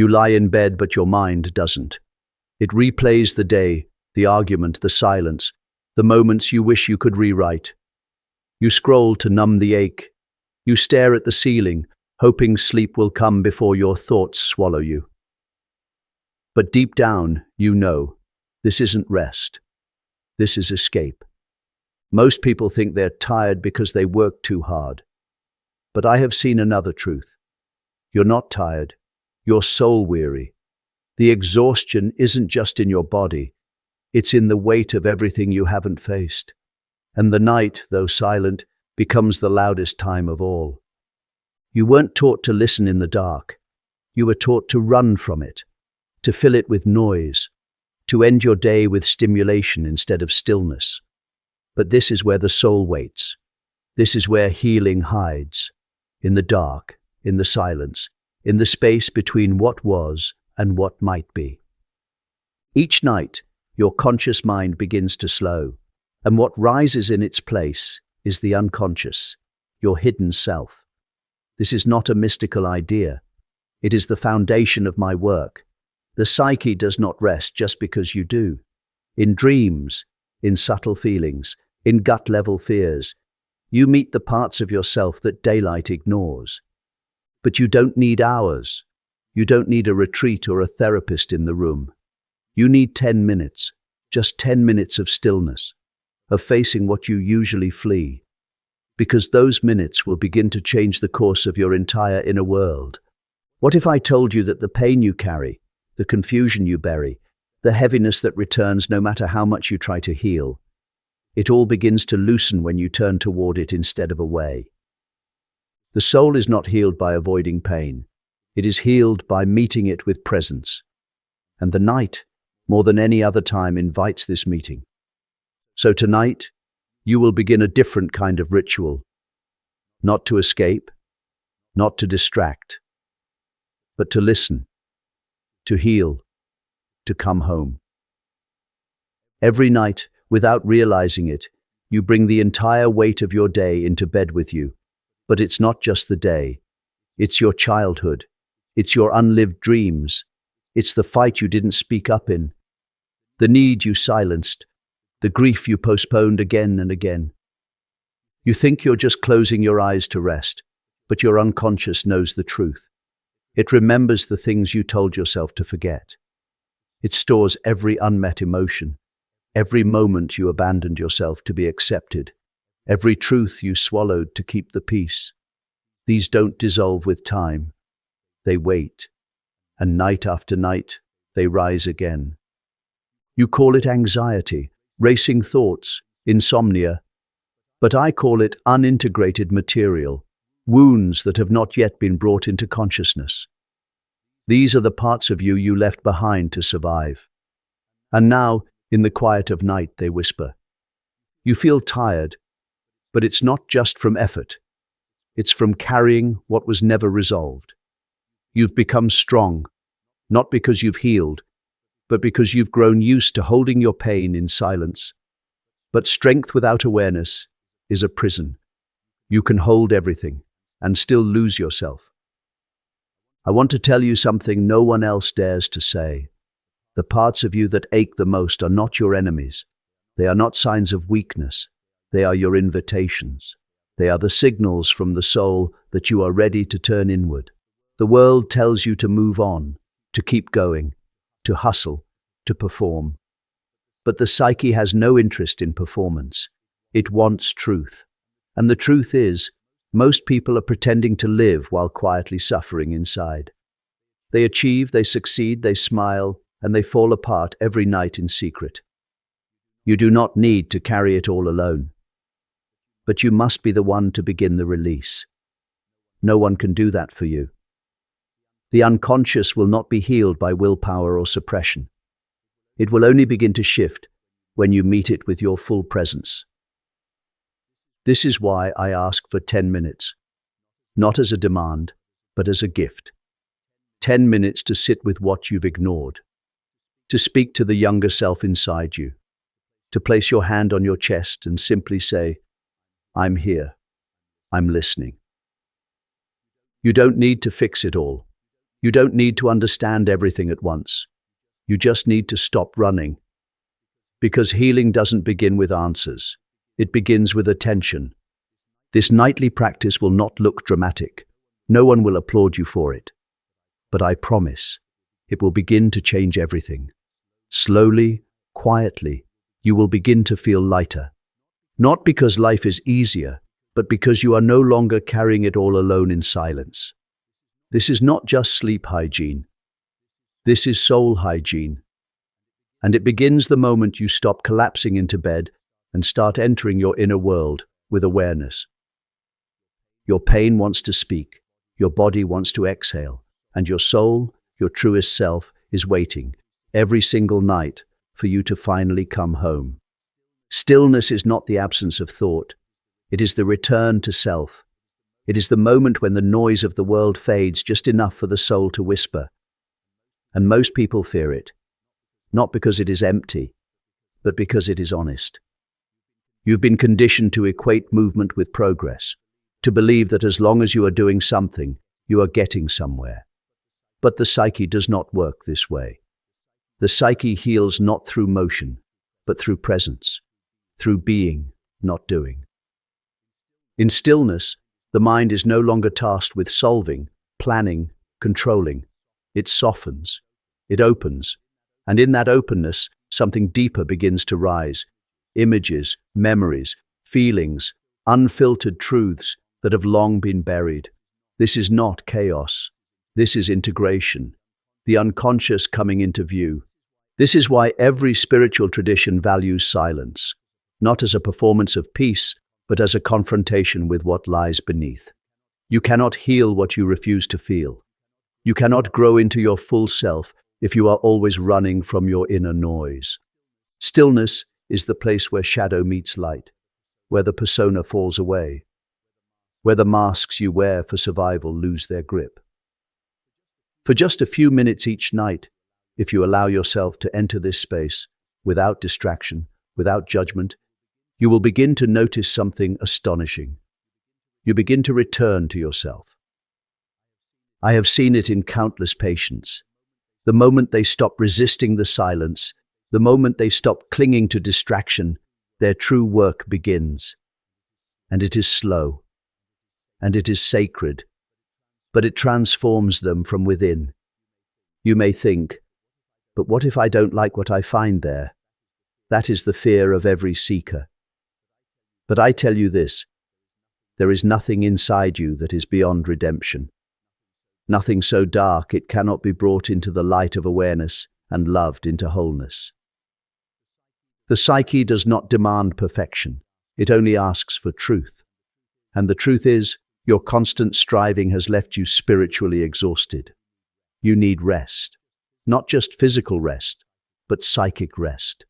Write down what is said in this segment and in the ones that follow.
You lie in bed, but your mind doesn't. It replays the day, the argument, the silence, the moments you wish you could rewrite. You scroll to numb the ache. You stare at the ceiling, hoping sleep will come before your thoughts swallow you. But deep down, you know, this isn't rest. This is escape. Most people think they're tired because they work too hard. But I have seen another truth. You're not tired. You're soul-weary. The exhaustion isn't just in your body. It's in the weight of everything you haven't faced. And the night, though silent, becomes the loudest time of all. You weren't taught to listen in the dark. You were taught to run from it, to fill it with noise, to end your day with stimulation instead of stillness. But this is where the soul waits. This is where healing hides, in the dark, in the silence, in the space between what was and what might be. Each night, your conscious mind begins to slow, and what rises in its place is the unconscious, your hidden self. This is not a mystical idea. It is the foundation of my work. The psyche does not rest just because you do. In dreams, in subtle feelings, in gut-level fears, you meet the parts of yourself that daylight ignores. But you don't need hours. You don't need a retreat or a therapist in the room. You need 10 minutes, just 10 minutes of stillness, of facing what you usually flee. Because those minutes will begin to change the course of your entire inner world. What if I told you that the pain you carry, the confusion you bury, the heaviness that returns no matter how much you try to heal, it all begins to loosen when you turn toward it instead of away. The soul is not healed by avoiding pain. It is healed by meeting it with presence. And the night, more than any other time, invites this meeting. So tonight, you will begin a different kind of ritual. Not to escape, not to distract, but to listen, to heal, to come home. Every night, without realizing it, you bring the entire weight of your day into bed with you. But it's not just the day. It's your childhood. It's your unlived dreams. It's the fight you didn't speak up in, the need you silenced, the grief you postponed again and again. You think you're just closing your eyes to rest, but your unconscious knows the truth. It remembers the things you told yourself to forget. It stores every unmet emotion, every moment you abandoned yourself to be accepted, every truth you swallowed to keep the peace. These don't dissolve with time. They wait, and night after night, they rise again. You call it anxiety, racing thoughts, insomnia, but I call it unintegrated material, wounds that have not yet been brought into consciousness. These are the parts of you you left behind to survive. And now, in the quiet of night, they whisper. You feel tired, but it's not just from effort. It's from carrying what was never resolved. You've become strong, not because you've healed, but because you've grown used to holding your pain in silence. But strength without awareness is a prison. You can hold everything and still lose yourself. I want to tell you something no one else dares to say. The parts of you that ache the most are not your enemies. They are not signs of weakness. They are your invitations. They are the signals from the soul that you are ready to turn inward. The world tells you to move on, to keep going, to hustle, to perform. But the psyche has no interest in performance. It wants truth. And the truth is, most people are pretending to live while quietly suffering inside. They achieve, they succeed, they smile, and they fall apart every night in secret. You do not need to carry it all alone. But you must be the one to begin the release. No one can do that for you. The unconscious will not be healed by willpower or suppression. It will only begin to shift when you meet it with your full presence. This is why I ask for 10 minutes, not as a demand, but as a gift. 10 minutes to sit with what you've ignored, to speak to the younger self inside you, to place your hand on your chest and simply say, I'm here, I'm listening. You don't need to fix it all. You don't need to understand everything at once. You just need to stop running. Because healing doesn't begin with answers. It begins with attention. This nightly practice will not look dramatic. No one will applaud you for it. But I promise, it will begin to change everything. Slowly, quietly, you will begin to feel lighter. Not because life is easier, but because you are no longer carrying it all alone in silence. This is not just sleep hygiene. This is soul hygiene. And it begins the moment you stop collapsing into bed and start entering your inner world with awareness. Your pain wants to speak, your body wants to exhale, and your soul, your truest self, is waiting every single night for you to finally come home. Stillness is not the absence of thought. It is the return to self. It is the moment when the noise of the world fades just enough for the soul to whisper. And most people fear it, not because it is empty, but because it is honest. You've been conditioned to equate movement with progress, to believe that as long as you are doing something, you are getting somewhere. But the psyche does not work this way. The psyche heals not through motion, but through presence, through being, not doing. In stillness, the mind is no longer tasked with solving, planning, controlling. It softens, it opens, and in that openness, something deeper begins to rise. Images, memories, feelings, unfiltered truths that have long been buried. This is not chaos. This is integration, the unconscious coming into view. This is why every spiritual tradition values silence, not as a performance of peace, but as a confrontation with what lies beneath. You cannot heal what you refuse to feel. You cannot grow into your full self if you are always running from your inner noise. Stillness is the place where shadow meets light, where the persona falls away, where the masks you wear for survival lose their grip. For just a few minutes each night, if you allow yourself to enter this space without distraction, without judgment, you will begin to notice something astonishing. You begin to return to yourself. I have seen it in countless patients. The moment they stop resisting the silence, the moment they stop clinging to distraction, their true work begins. And it is slow, and it is sacred, but it transforms them from within. You may think, but what if I don't like what I find there? That is the fear of every seeker. But I tell you this, there is nothing inside you that is beyond redemption. Nothing so dark it cannot be brought into the light of awareness and loved into wholeness. The psyche does not demand perfection. It only asks for truth. And the truth is, your constant striving has left you spiritually exhausted. You need rest. Not just physical rest, but psychic rest.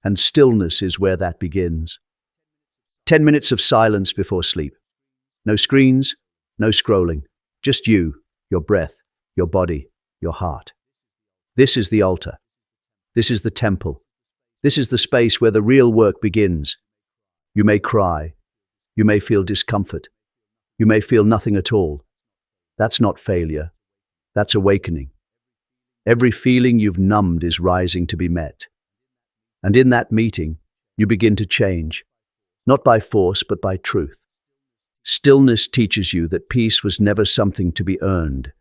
And stillness is where that begins. 10 minutes of silence before sleep. No screens, no scrolling. Just you, your breath, your body, your heart. This is the altar. This is the temple. This is the space where the real work begins. You may cry. You may feel discomfort. You may feel nothing at all. That's not failure. That's awakening. Every feeling you've numbed is rising to be met. And in that meeting, you begin to change, not by force, but by truth. Stillness teaches you that peace was never something to be earned.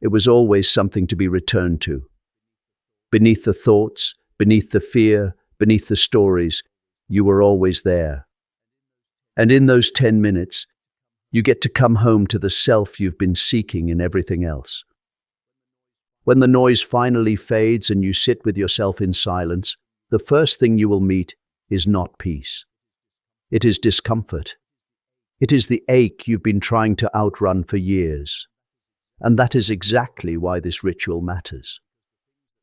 It was always something to be returned to. Beneath the thoughts, beneath the fear, beneath the stories, you were always there. And in those 10 minutes, you get to come home to the self you've been seeking in everything else. When the noise finally fades and you sit with yourself in silence, the first thing you will meet is not peace. It is discomfort. It is the ache you've been trying to outrun for years. And that is exactly why this ritual matters.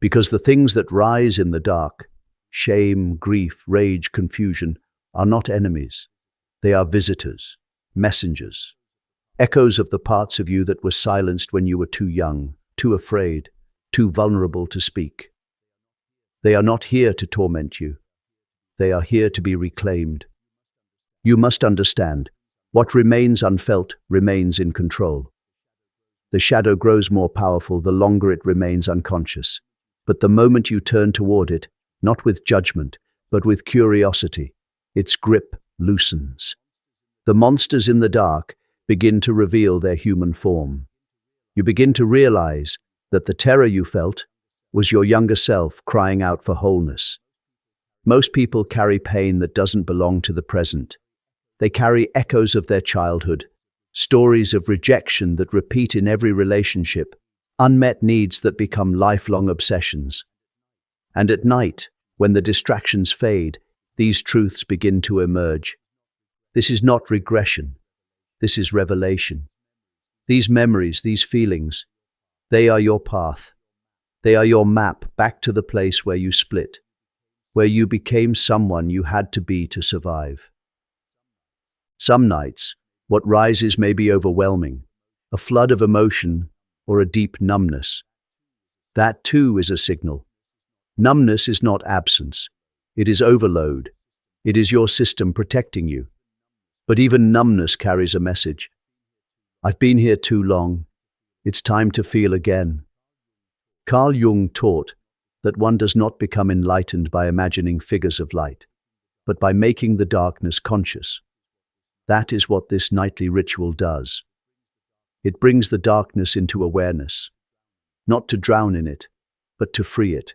Because the things that rise in the dark, shame, grief, rage, confusion, are not enemies. They are visitors, messengers, echoes of the parts of you that were silenced when you were too young, too afraid, too vulnerable to speak. They are not here to torment you. They are here to be reclaimed. You must understand, what remains unfelt remains in control. The shadow grows more powerful the longer it remains unconscious. But the moment you turn toward it, not with judgment, but with curiosity, its grip loosens. The monsters in the dark begin to reveal their human form. You begin to realize that the terror you felt was your younger self crying out for wholeness. Most people carry pain that doesn't belong to the present. They carry echoes of their childhood, stories of rejection that repeat in every relationship, unmet needs that become lifelong obsessions. And at night, when the distractions fade, these truths begin to emerge. This is not regression. This is revelation. These memories, these feelings, they are your path. They are your map back to the place where you split, where you became someone you had to be to survive. Some nights, what rises may be overwhelming, a flood of emotion or a deep numbness. That too is a signal. Numbness is not absence. It is overload. It is your system protecting you. But even numbness carries a message. I've been here too long. It's time to feel again. Carl Jung taught that one does not become enlightened by imagining figures of light, but by making the darkness conscious. That is what this nightly ritual does. It brings the darkness into awareness, not to drown in it, but to free it,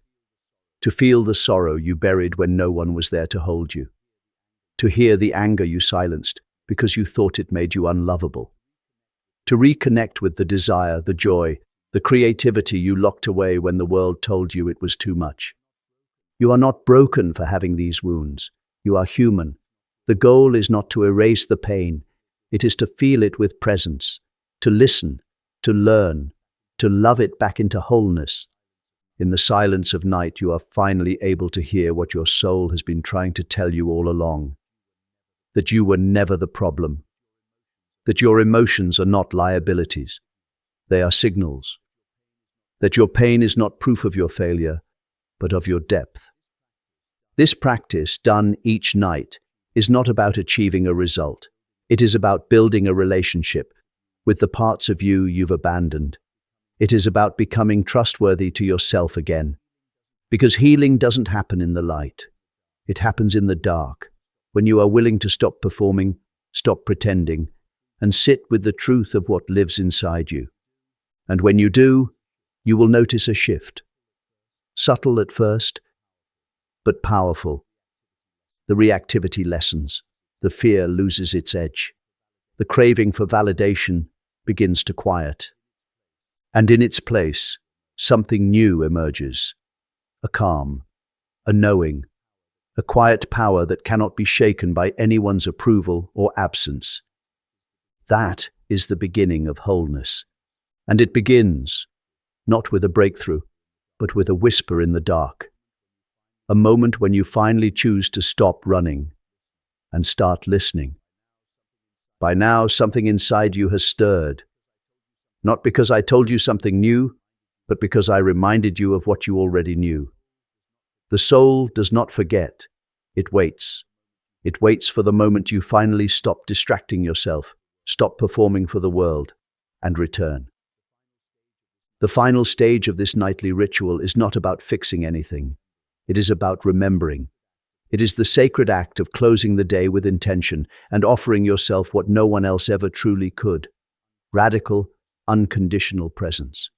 to feel the sorrow you buried when no one was there to hold you, to hear the anger you silenced because you thought it made you unlovable, to reconnect with the desire, the joy, the creativity you locked away when the world told you it was too much. You are not broken for having these wounds. You are human. The goal is not to erase the pain. It is to feel it with presence, to listen, to learn, to love it back into wholeness. In the silence of night, you are finally able to hear what your soul has been trying to tell you all along. That you were never the problem. That your emotions are not liabilities. They are signals. That your pain is not proof of your failure, but of your depth. This practice, done each night, is not about achieving a result. It is about building a relationship with the parts of you you've abandoned. It is about becoming trustworthy to yourself again. Because healing doesn't happen in the light. It happens in the dark, when you are willing to stop performing, stop pretending, and sit with the truth of what lives inside you. And when you do, you will notice a shift. Subtle at first, but powerful. The reactivity lessens. The fear loses its edge. The craving for validation begins to quiet. And in its place, something new emerges. A calm, a knowing, a quiet power that cannot be shaken by anyone's approval or absence. That is the beginning of wholeness. And it begins, not with a breakthrough, but with a whisper in the dark. A moment when you finally choose to stop running and start listening. By now, something inside you has stirred. Not because I told you something new, but because I reminded you of what you already knew. The soul does not forget. It waits. It waits for the moment you finally stop distracting yourself, stop performing for the world, and return. The final stage of this nightly ritual is not about fixing anything. It is about remembering. It is the sacred act of closing the day with intention and offering yourself what no one else ever truly could. Radical, unconditional presence.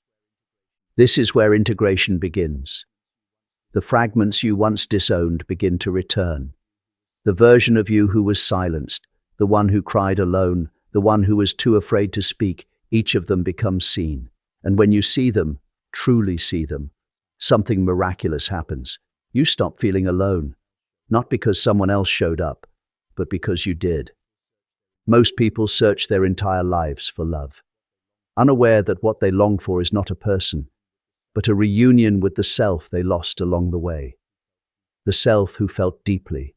This is where integration begins. The fragments you once disowned begin to return. The version of you who was silenced, the one who cried alone, the one who was too afraid to speak, each of them becomes seen. And when you see them, truly see them, something miraculous happens. You stop feeling alone, not because someone else showed up, but because you did. Most people search their entire lives for love, unaware that what they long for is not a person, but a reunion with the self they lost along the way. The self who felt deeply,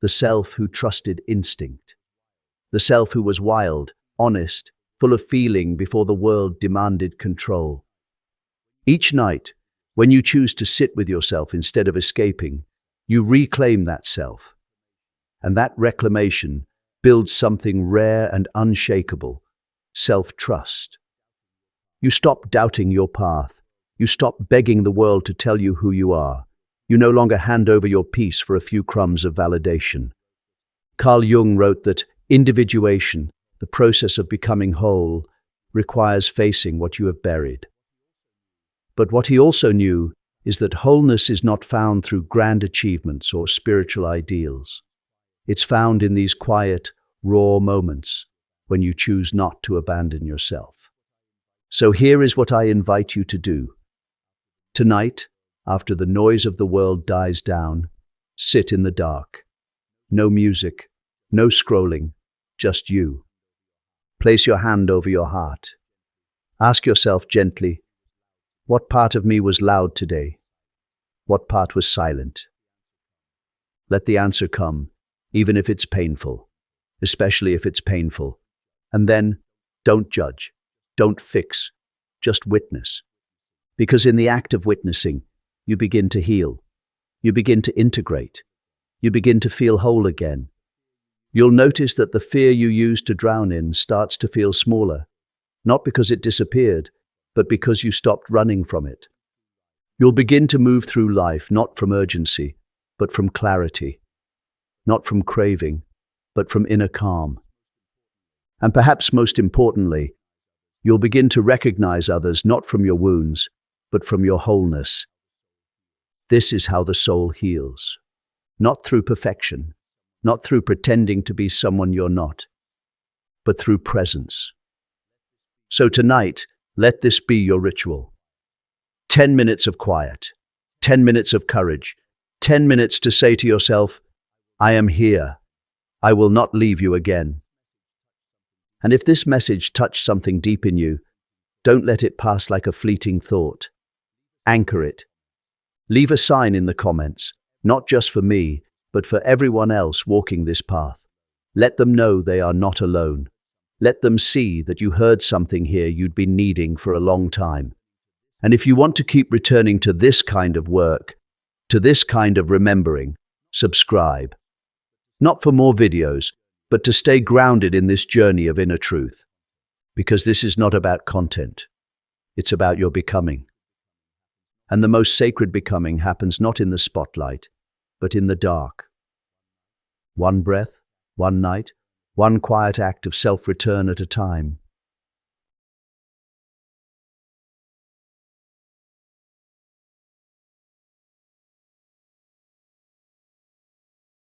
the self who trusted instinct, the self who was wild, honest, full of feeling before the world demanded control. Each night, when you choose to sit with yourself instead of escaping, you reclaim that self. And that reclamation builds something rare and unshakable, self-trust. You stop doubting your path. You stop begging the world to tell you who you are. You no longer hand over your peace for a few crumbs of validation. Carl Jung wrote that individuation, the process of becoming whole, requires facing what you have buried. But what he also knew is that wholeness is not found through grand achievements or spiritual ideals. It's found in these quiet, raw moments when you choose not to abandon yourself. So here is what I invite you to do. Tonight, after the noise of the world dies down, sit in the dark. No music, no scrolling, just you. Place your hand over your heart. Ask yourself gently, what part of me was loud today? What part was silent? Let the answer come, even if it's painful, especially if it's painful. And then, don't judge, don't fix, just witness. Because in the act of witnessing, you begin to heal. You begin to integrate. You begin to feel whole again. You'll notice that the fear you used to drown in starts to feel smaller, not because it disappeared, but because you stopped running from it. You'll begin to move through life not from urgency, but from clarity, not from craving, but from inner calm. And perhaps most importantly, you'll begin to recognize others not from your wounds, but from your wholeness. This is how the soul heals. Not through perfection, not through pretending to be someone you're not, but through presence. So tonight, let this be your ritual. 10 minutes of quiet, 10 minutes of courage, 10 minutes to say to yourself, I am here. I will not leave you again. And if this message touched something deep in you, don't let it pass like a fleeting thought. Anchor it. Leave a sign in the comments, not just for me, but for everyone else walking this path. Let them know they are not alone. Let them see that you heard something here you'd been needing for a long time. And if you want to keep returning to this kind of work, to this kind of remembering, subscribe. Not for more videos, but to stay grounded in this journey of inner truth. Because this is not about content. It's about your becoming. And the most sacred becoming happens not in the spotlight, but in the dark. One breath, one night, one quiet act of self-return at a time.